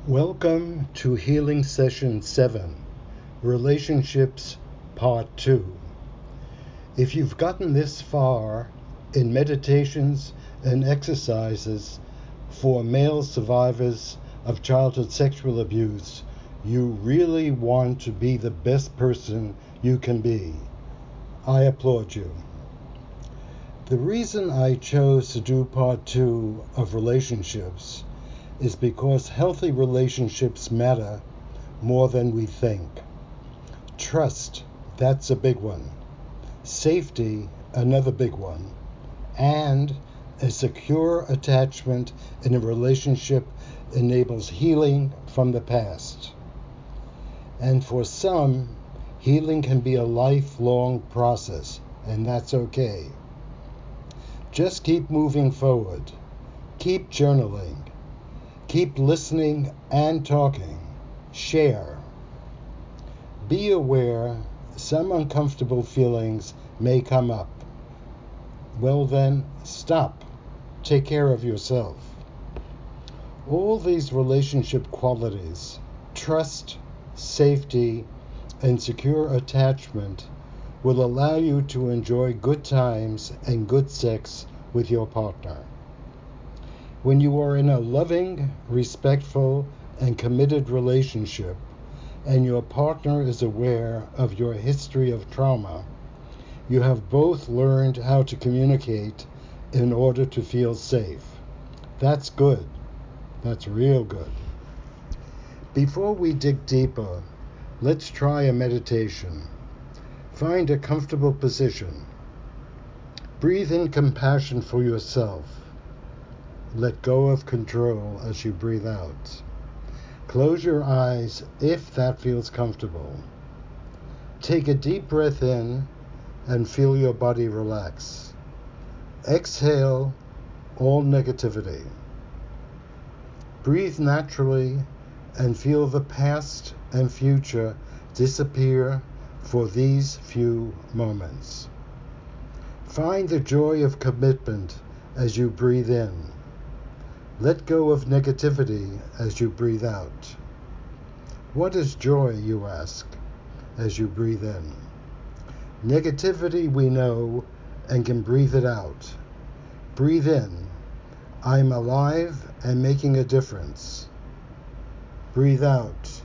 Welcome to Healing Session 7, Relationships Part 2. If you've gotten this far in meditations and exercises for male survivors of childhood sexual abuse, you really want to be the best person you can be. I applaud you. The reason I chose to do Part 2 of relationships is because healthy relationships matter more than we think. Trust, that's a big one. Safety, another big one. And a secure attachment in a relationship enables healing from the past. And for some, healing can be a lifelong process, and that's okay. Just keep moving forward. Keep journaling. Keep listening and talking. Share. Be aware some uncomfortable feelings may come up. Well then, stop. Take care of yourself. All these relationship qualities, trust, safety, and secure attachment, will allow you to enjoy good times and good sex with your partner. When you are in a loving, respectful, and committed relationship, and your partner is aware of your history of trauma, you have both learned how to communicate in order to feel safe. That's good. That's real good. Before we dig deeper, let's try a meditation. Find a comfortable position. Breathe in compassion for yourself. Let go of control as you breathe out. Close your eyes if that feels comfortable. Take a deep breath in and feel your body relax. Exhale all negativity. Breathe naturally and feel the past and future disappear for these few moments. Find the joy of commitment as you breathe in. Let go of negativity as you breathe out. What is joy, you ask, as you breathe in? Negativity we know and can breathe it out. Breathe in. I'm alive and making a difference. Breathe out.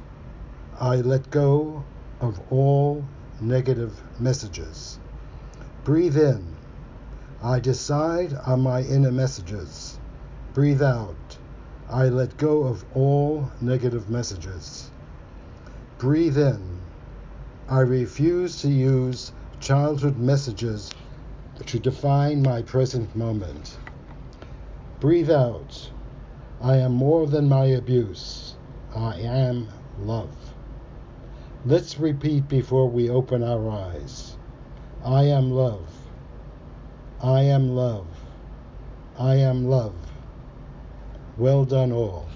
I let go of all negative messages. Breathe in. I decide on my inner messages. Breathe out. I let go of all negative messages. Breathe in. I refuse to use childhood messages to define my present moment. Breathe out. I am more than my abuse. I am love. Let's repeat before we open our eyes. I am love. I am love. I am love. Well done all.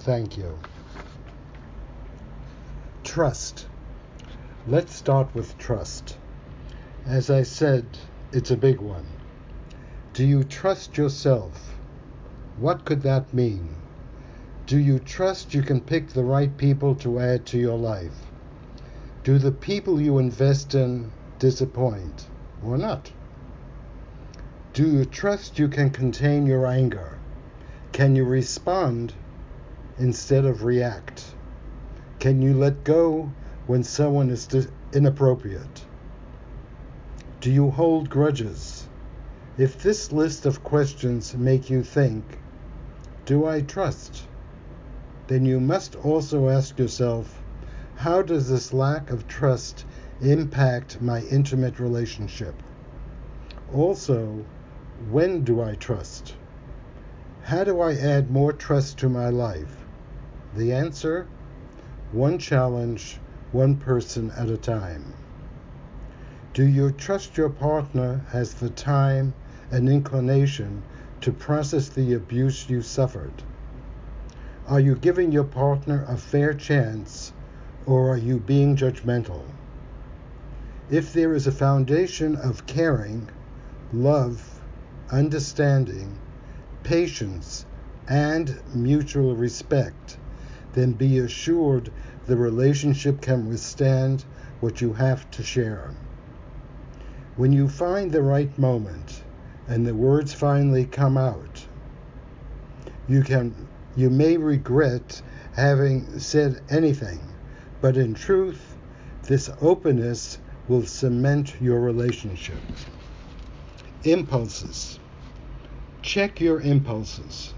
Thank you. Trust. Let's start with trust. As I said, it's a big one. Do you trust yourself? What could that mean? Do you trust you can pick the right people to add to your life? Do the people you invest in disappoint or not? Do you trust you can contain your anger? Can you respond instead of react? Can you let go when someone is inappropriate? Do you hold grudges? If this list of questions make you think, do I trust? Then you must also ask yourself, how does this lack of trust impact my intimate relationship? Also, when do I trust? How do I add more trust to my life? The answer? One challenge, one person at a time. Do you trust your partner has the time and inclination to process the abuse you suffered? Are you giving your partner a fair chance, or are you being judgmental? If there is a foundation of caring, love, understanding, patience, and mutual respect, then be assured the relationship can withstand what you have to share. When you find the right moment and the words finally come out, you may regret having said anything, but in truth, this openness will cement your relationship. Impulses. Check your impulses.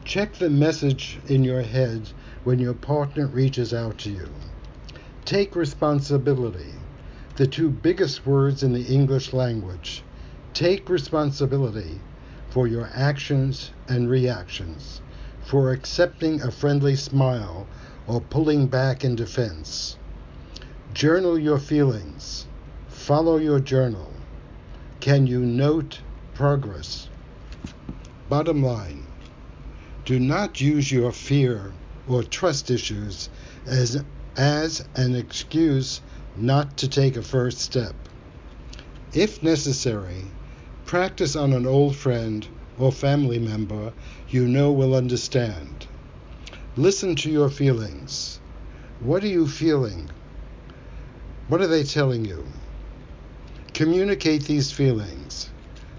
Check the message in your head when your partner reaches out to you. Take responsibility. The two biggest words in the English language. Take responsibility for your actions and reactions, for accepting a friendly smile or pulling back in defense. Journal your feelings. Follow your journal. Can you note progress? Bottom line, do not use your fear or trust issues as an excuse not to take a first step. If necessary, practice on an old friend or family member you know will understand. Listen to your feelings. What are you feeling? What are they telling you? Communicate these feelings.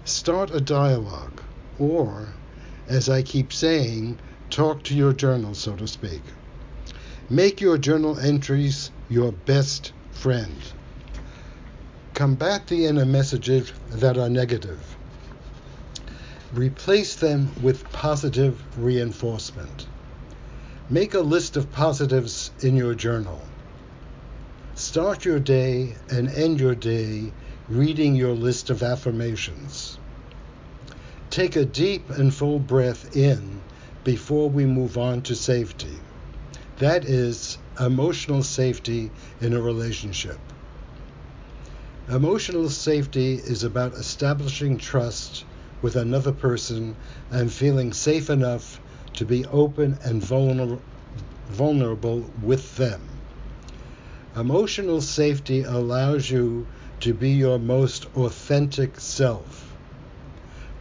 Start a dialogue, or, as I keep saying, talk to your journal, so to speak. Make your journal entries your best friend. Combat the inner messages that are negative. Replace them with positive reinforcement. Make a list of positives in your journal. Start your day and end your day reading your list of affirmations. Take a deep and full breath in before we move on to safety. That is emotional safety in a relationship. Emotional safety is about establishing trust with another person and feeling safe enough to be open and vulnerable with them. Emotional safety allows you to be your most authentic self.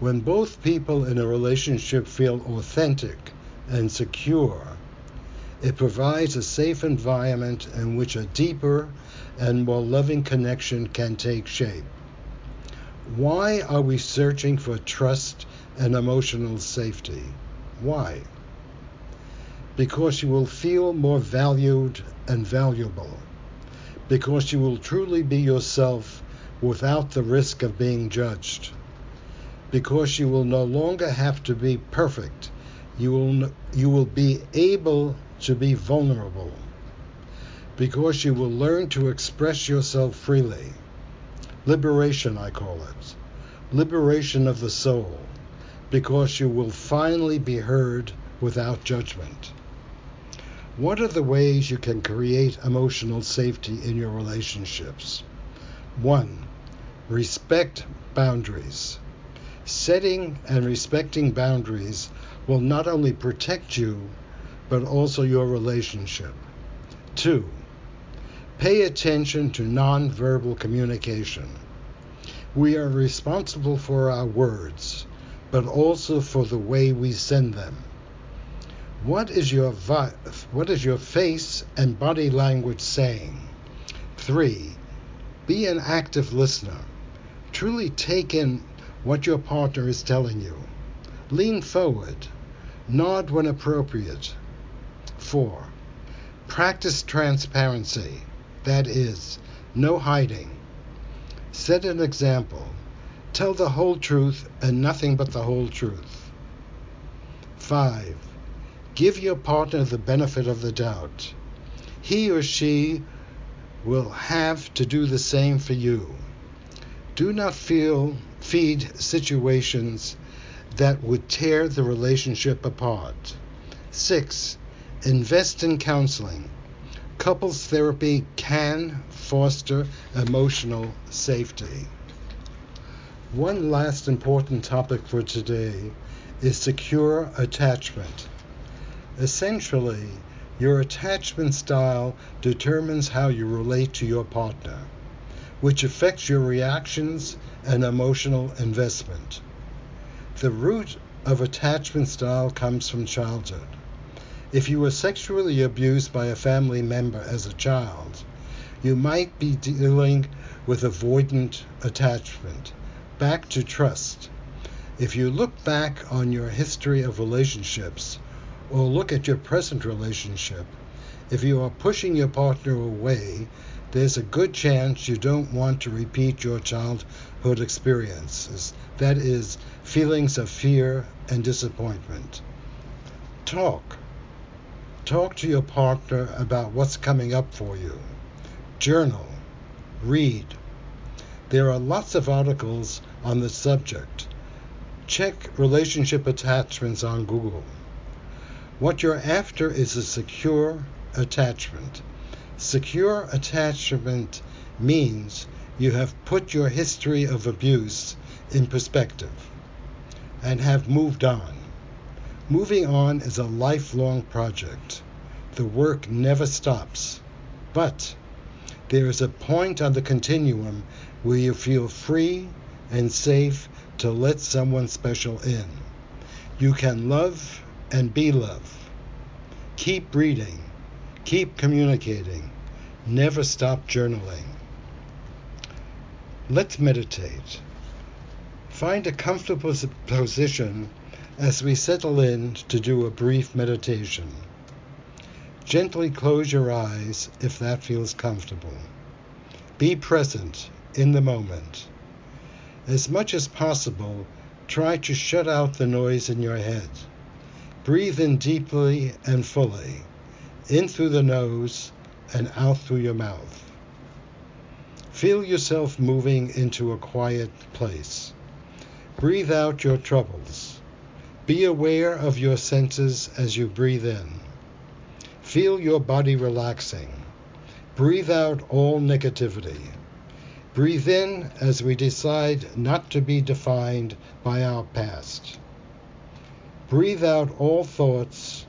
When both people in a relationship feel authentic and secure, it provides a safe environment in which a deeper and more loving connection can take shape. Why are we searching for trust and emotional safety? Why? Because you will feel more valued and valuable. Because you will truly be yourself without the risk of being judged. Because you will no longer have to be perfect. You will be able to be vulnerable. Because you will learn to express yourself freely. Liberation, I call it. Liberation of the soul. Because you will finally be heard without judgment. What are the ways you can create emotional safety in your relationships? 1. Respect boundaries. Setting and respecting boundaries will not only protect you, but also your relationship. 2. Pay attention to nonverbal communication. We are responsible for our words, but also for the way we send them. What is your face and body language saying? 3. Be an active listener. Truly take in what your partner is telling you. Lean forward. Nod when appropriate. 4. Practice transparency. That is, no hiding. Set an example. Tell the whole truth and nothing but the whole truth. 5. Give your partner the benefit of the doubt. He or she will have to do the same for you. Do not feed situations that would tear the relationship apart. 6. Invest in counseling. Couples therapy can foster emotional safety. One last important topic for today is secure attachment. Essentially, your attachment style determines how you relate to your partner, which affects your reactions and emotional investment. The root of attachment style comes from childhood. If you were sexually abused by a family member as a child, you might be dealing with avoidant attachment. Back to trust. If you look back on your history of relationships, or look at your present relationship, if you are pushing your partner away, there's a good chance you don't want to repeat your childhood experiences. That is, feelings of fear and disappointment. Talk. Talk to your partner about what's coming up for you. Journal. Read. There are lots of articles on the subject. Check relationship attachments on Google. What you're after is a secure attachment. Secure attachment means you have put your history of abuse in perspective and have moved on. Moving on is a lifelong project. The work never stops. But there is a point on the continuum where you feel free and safe to let someone special in. You can love and be loved. Keep reading. Keep communicating. Never stop journaling. Let's meditate. Find a comfortable position as we settle in to do a brief meditation. Gently close your eyes if that feels comfortable. Be present in the moment. As much as possible, try to shut out the noise in your head. Breathe in deeply and fully, in through the nose and out through your mouth. Feel yourself moving into a quiet place. Breathe out your troubles. Be aware of your senses as you breathe in. Feel your body relaxing. Breathe out all negativity. Breathe in as we decide not to be defined by our past. Breathe out all thoughts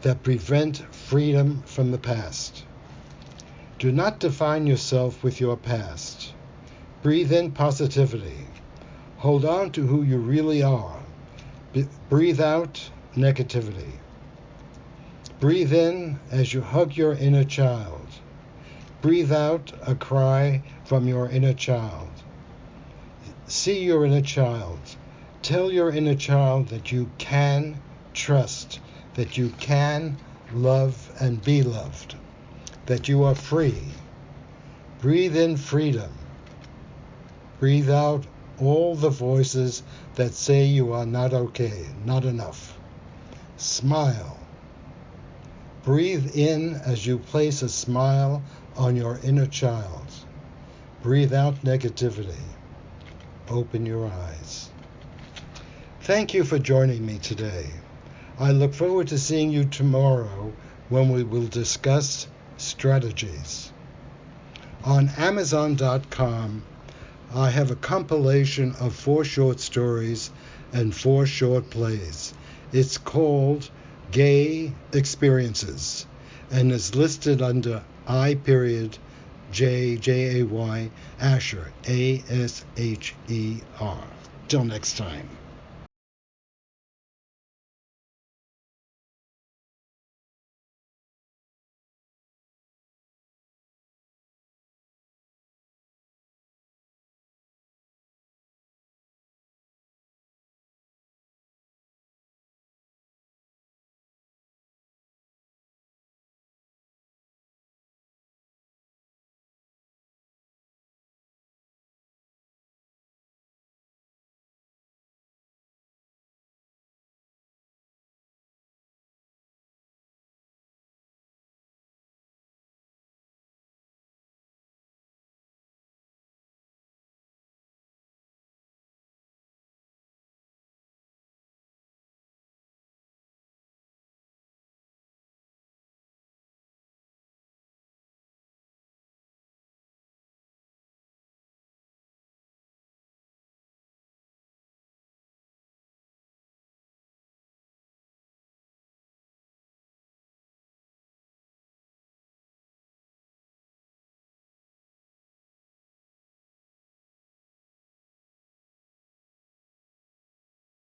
that prevent freedom from the past. Do not define yourself with your past. Breathe in positivity. Hold on to who you really are. Breathe out negativity. Breathe in as you hug your inner child. Breathe out a cry from your inner child. See your inner child. Tell your inner child that you can trust, that you can love and be loved, that you are free. Breathe in freedom. Breathe out all the voices that say you are not okay, not enough. Smile. Breathe in as you place a smile on your inner child. Breathe out negativity. Open your eyes. Thank you for joining me today. I look forward to seeing you tomorrow when we will discuss strategies. On Amazon.com, I have a compilation of 4 short stories and 4 short plays. It's called Gay Experiences and is listed under I.J.J.A.Y. Asher, A-S-H-E-R. Till next time.